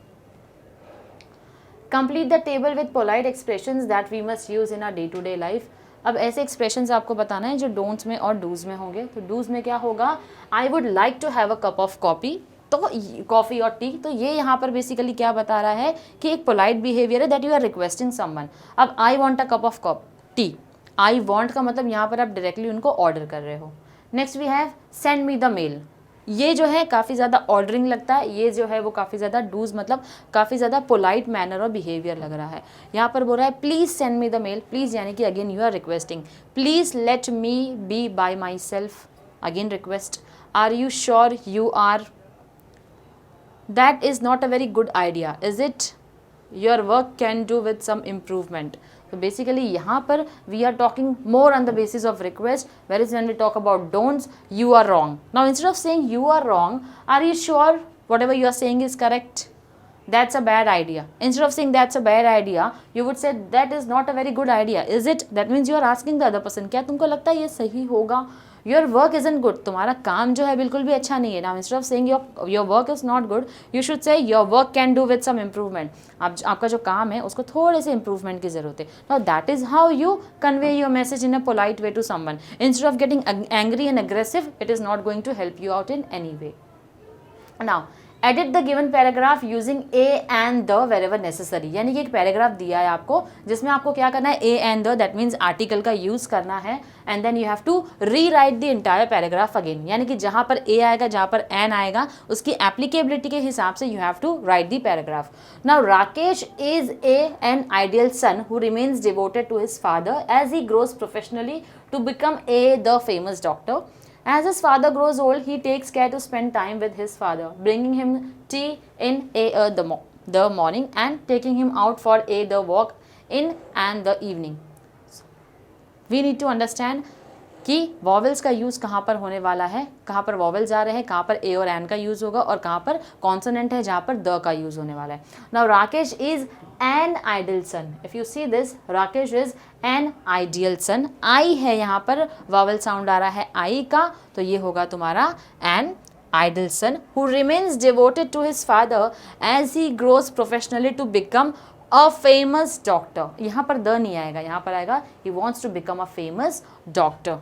Complete the table with polite expressions that we must use in our day-to-day life. अब ऐसे एक्सप्रेशंस आपको बताना है जो डोंट्स में और डूज में होंगे. तो डूज में क्या होगा, I would like to have a cup of coffee, तो कॉफ़ी और टी. तो ये यहाँ पर बेसिकली क्या बता रहा है कि एक पोलाइट बिहेवियर है that you are requesting someone. अब I want a cup of tea, I want का मतलब यहाँ पर आप डायरेक्टली उनको ऑर्डर कर रहे हो. Next we have send me the mail. ये जो है काफ़ी ज़्यादा ऑर्डरिंग लगता है, ये जो है वो काफ़ी ज़्यादा डूज मतलब काफ़ी ज़्यादा पोलाइट मैनर और बिहेवियर लग रहा है. यहाँ पर बोल रहा है please send me the mail. Please यानी कि again you are requesting. Please let me be by myself, again request. Are you sure you are, that is not a very good idea, is it, your work can do with some improvement. तो basically यहाँ पर we are talking more on the basis of request, whereas when we talk about don'ts, you are wrong. Now instead of saying you are wrong, are you sure whatever you are saying is correct, that's a bad idea. Instead of saying that's a bad idea, you would say that is not a very good idea. Is it? That means you are asking the other person, क्या तुमको लगता है ये सही होगा? Your work isn't good. तुम्हारा काम जो है बिल्कुल भी अच्छा नहीं है. Now instead of saying your work is not good, you should say your work can do with some improvement. आपका जो काम है उसको थोड़े से improvement की ज़रूरत है. Now that is how you convey your message in a polite way to someone. Instead of getting angry and aggressive, it is not going to help you out in any way. Now edit the given paragraph using A and the wherever necessary. यानी कि एक paragraph दिया है आपको जिसमें आपको क्या करना है, a and the, that means article का यूज करना है, and then you have to rewrite the entire paragraph again. यानी कि जहां पर ए आएगा, जहां पर एन आएगा, उसकी एप्लीकेबिलिटी के हिसाब से you have to write the paragraph. Now Rakesh is an ideal son who remains devoted to his father as he grows professionally to become the famous doctor. As his father grows old, he takes care to spend time with his father, bringing him tea in the morning and taking him out for the walk in and the evening. We need to understand कि vowels का use कहाँ पर होने वाला है, कहाँ पर vowels आ रहे हैं, कहाँ पर ए और एन का यूज़ होगा, और कहाँ पर कॉन्सोनेंट है जहाँ पर द का यूज़ होने वाला है. Now Rakesh is an ideal son. If you see this, Rakesh is an ideal son. आई है यहाँ पर, वॉवेल साउंड आ रहा है आई का, तो ये होगा तुम्हारा an ideal son who remains devoted to his father as he grows professionally to become a famous doctor. यहाँ पर द नहीं आएगा, यहाँ पर आएगा he wants to become a famous doctor.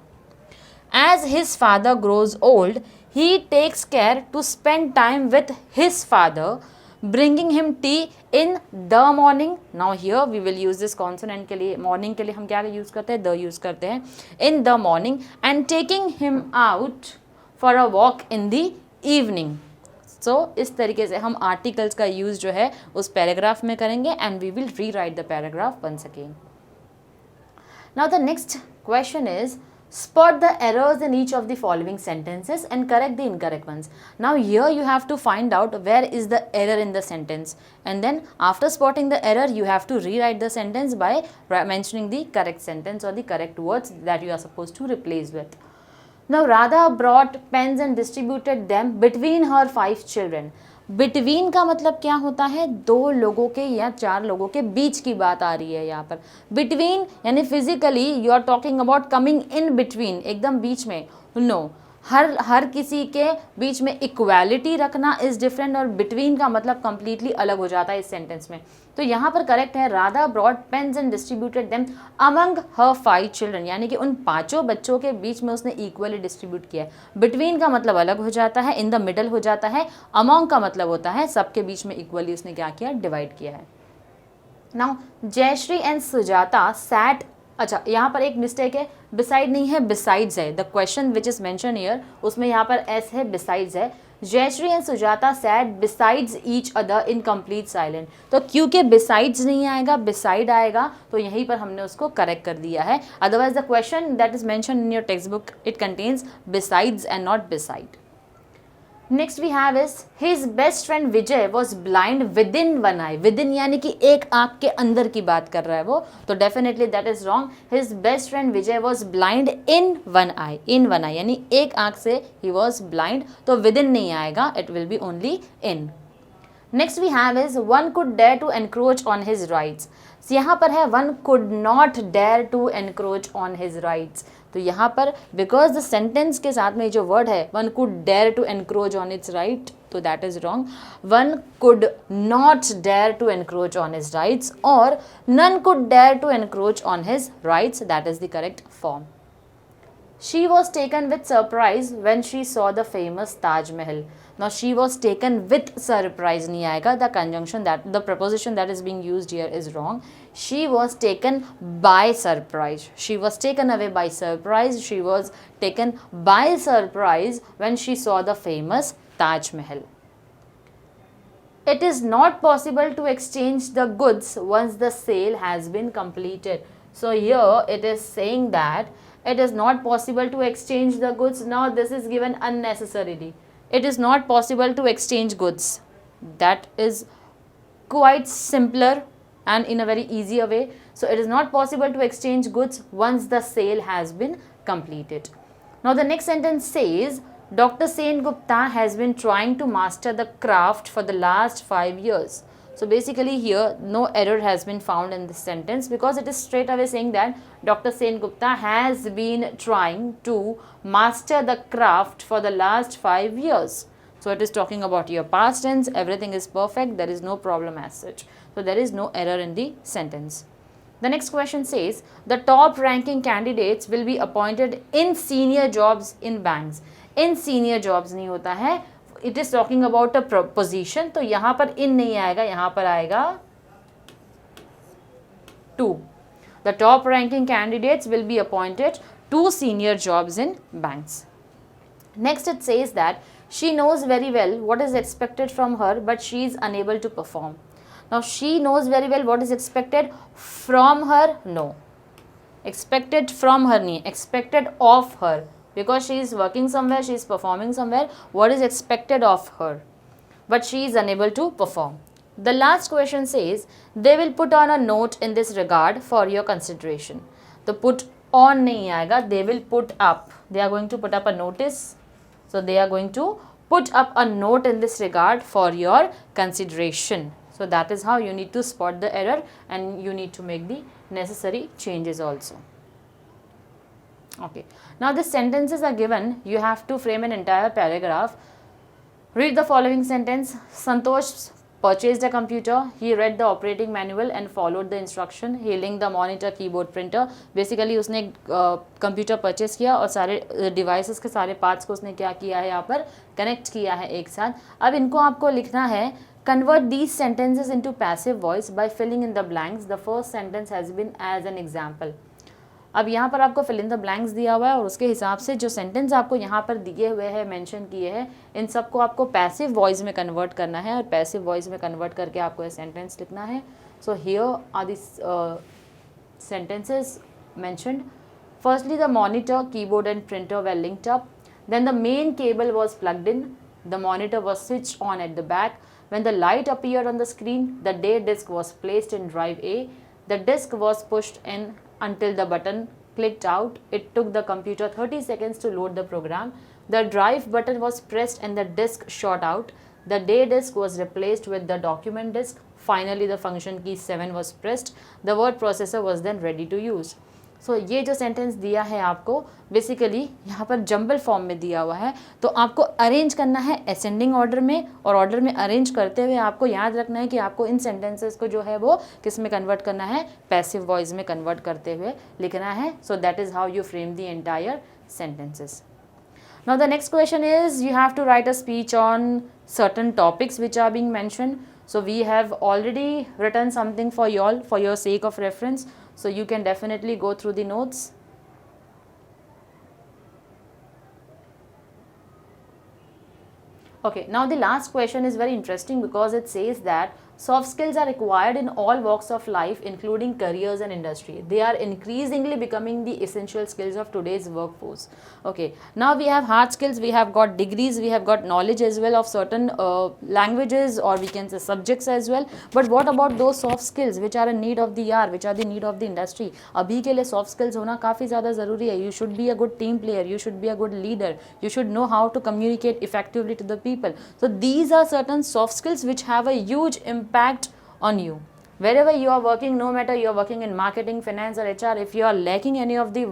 As his father grows old, he takes care to spend time with his father, bringing him tea in the morning. Now here we will use this consonant के लिए, morning के लिए हम क्या use करते हैं, the use करते हैं, in the morning, and taking him out for a walk in the evening. So इस तरीके से हम articles का use जो है उस paragraph में करेंगे, and we will rewrite the paragraph once again. Now the next question is, spot the errors in each of the following sentences and correct the incorrect ones. Now here you have to find out where is the error in the sentence, and then after spotting the error you have to rewrite the sentence by mentioning the correct sentence or the correct words that you are supposed to replace with. Now Radha brought pens and distributed them between her 5 children. Between का मतलब क्या होता है, 2 लोगों के या 4 लोगों के बीच की बात आ रही है यहाँ पर. बिटवीन यानी physically you are talking about coming in between, एकदम बीच में. नो, हर किसी के बीच में इक्वालिटी रखना इज डिफरेंट, और बिटवीन का मतलब कंप्लीटली अलग हो जाता है इस सेंटेंस में. तो यहाँ पर करेक्ट है, Radha brought pens and distributed them among her 5 children. यानी कि उन 5 बच्चों के बीच में उसने इक्वली डिस्ट्रीब्यूट किया है. बिटवीन का मतलब अलग हो जाता है, इन द मिडल हो जाता है. अमंग का मतलब होता है सबके बीच में इक्वली उसने क्या किया, डिवाइड किया है. Now Jayashree and Sujata sat. अच्छा, यहाँ पर एक मिस्टेक है, बिसाइड नहीं है, बिसाइड्स है. The question which is mention here, उसमें यहाँ पर एस है, बिसाइड्स है. Jayashree and Sujata sat besides each other in complete silent. तो क्योंकि बिसाइड्स नहीं आएगा, बिसाइड आएगा, तो यहीं पर हमने उसको करेक्ट कर दिया है. Otherwise the question that is mention in your textbook, it contains besides and not beside. Next we have is his best friend Vijay was blind within one eye. Within यानी कि एक आंख के अंदर की बात कर रहा है वो, तो definitely that is wrong. His best friend Vijay was blind in one eye. In one eye यानी एक आंख से ही वॉज ब्लाइंड, तो विद इन नहीं आएगा, it will be only in. Next we have is one could dare to encroach on his rights. यहाँ पर है one could not dare to encroach on his rights. तो यहाँ पर बिकॉज द सेंटेंस के साथ में जो वर्ड है one could dare to encroach on its right, तो that is wrong. One could not dare to encroach on his rights और none could dare to encroach on his rights, that is the correct form. She was taken with surprise when she saw the famous Taj Mahal. Now she was taken with surprise नहीं आएगा. The conjunction that the preposition that is being used here is wrong. She was taken by surprise. She was taken away by surprise. She was taken by surprise when she saw the famous Taj Mahal. It is not possible to exchange the goods once the sale has been completed. So here it is saying that it is not possible to exchange the goods. Now this is given unnecessarily. It is not possible to exchange goods. That is quite simpler and in a very easier way. So it is not possible to exchange goods once the sale has been completed. Now the next sentence says, Dr. Sen Gupta has been trying to master the craft for the last 5 years. So basically here no error has been found in this sentence because it is straight away saying that Dr. Sen Gupta has been trying to master the craft for the last 5 years. So it is talking about your past tense, everything is perfect, there is no problem as such. So there is no error in the sentence. The next question says, the top ranking candidates will be appointed in senior jobs in banks. In senior jobs नहीं होता है, it is talking about a position, तो यहाँ पर in नहीं आएगा, यहाँ पर आएगा to. The top ranking candidates will be appointed to senior jobs in banks. Next it says that she knows very well what is expected from her, but she is unable to perform. Now she knows very well what is expected from her, no. Expected from her nahi, expected of her. Because she is working somewhere, she is performing somewhere, what is expected of her? But she is unable to perform. The last question says, they will put on a note in this regard for your consideration. The put on nahi aayega, they will put up. They are going to put up a notice. So they are going to put up a note in this regard for your consideration. So that is how you need to spot the error and you need to make the necessary changes also. Okay. Now the sentences are given. You have to frame an entire paragraph. Read the following sentence. Santosh purchased a computer. He read the operating manual and followed the instruction. He linked the monitor, keyboard, printer. Basically उसने computer purchase किया और सारे devices के सारे parts को उसने क्या किया है यहाँ पर कनेक्ट किया है एक साथ. अब इनको आपको लिखना है. Convert these sentences into passive voice by filling in the blanks. The first sentence has been as an example. अब यहाँ पर आपको fill in the blanks दिया हुआ है और उसके हिसाब से जो सेंटेंस आपको यहाँ पर दिए हुए हैं मेंशन किए हैं इन सबको आपको पैसिव वॉइस में कन्वर्ट करना है और पैसिव वॉइस में कन्वर्ट करके आपको ये सेंटेंस लिखना है. So here are this sentences mentioned. Firstly, the monitor, keyboard and printer were linked up. Then the main cable was plugged in. The monitor was switched on at the back. When the light appeared on the screen, the day disk was placed in drive A. The disk was pushed in until the button clicked out. It took the computer 30 seconds to load the program. The drive button was pressed and the disk shot out. The day disk was replaced with the document disk. Finally, the function key 7 was pressed. The word processor was then ready to use. सो ये जो sentence दिया है आपको basically यहाँ पर jumble form में दिया हुआ है तो आपको अरेंज करना है असेंडिंग ऑर्डर में और ऑर्डर में अरेंज करते हुए आपको याद रखना है कि आपको इन सेंटेंसेस को जो है वो किस में कन्वर्ट करना है पैसिव वॉइस में कन्वर्ट करते हुए लिखना है. So that is how you frame the entire sentences. Now the next question is you have to write a speech on certain topics which are being mentioned. So we have already written something for you all for your sake of reference. So you can definitely go through the notes. Okay, now the last question is very interesting because it says that soft skills are required in all walks of life, including careers and industry. They are increasingly becoming the essential skills of today's workforce. Okay, now we have hard skills, we have got degrees, we have got knowledge as well of certain languages or we can say subjects as well. But what about those soft skills which are in need of the hour, which are the need of the industry? अभी के लिए soft skills होना काफ़ी ज़्यादा ज़रूरी है. You should be a good team player, you should be a good leader, you should know how to communicate effectively to the people. So these are certain soft skills which have a huge impact on you. Wherever you are working, no matter you are working in marketing, finance or HR, if you are lacking any of the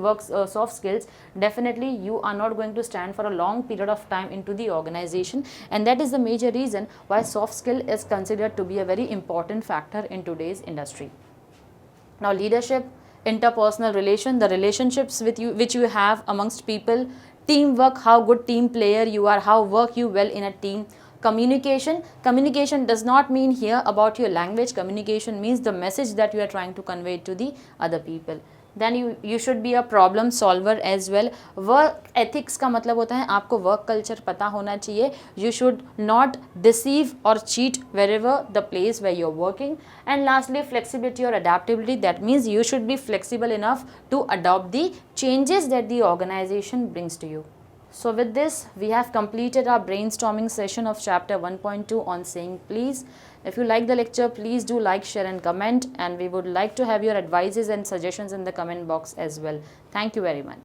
soft skills, definitely you are not going to stand for a long period of time into the organization, and that is the major reason why soft skill is considered to be a very important factor in today's industry. Now leadership, interpersonal relation, the relationships with you which you have amongst people, teamwork, how good team player you are, how work you well in a team. Communication, communication does not mean here about your language. Communication means the message that you are trying to convey to the other people. Then you should be a problem solver as well. Work ethics का मतलब होता है आपको work culture पता होना चाहिए. You should not deceive or cheat wherever the place where you're working. And lastly, flexibility or adaptability. That means you should be flexible enough to adopt the changes that the organization brings to you. So with this, we have completed our brainstorming session of chapter 1.2 on saying please. If you like the lecture, please do like, share and comment, and we would like to have your advices and suggestions in the comment box as well. Thank you very much.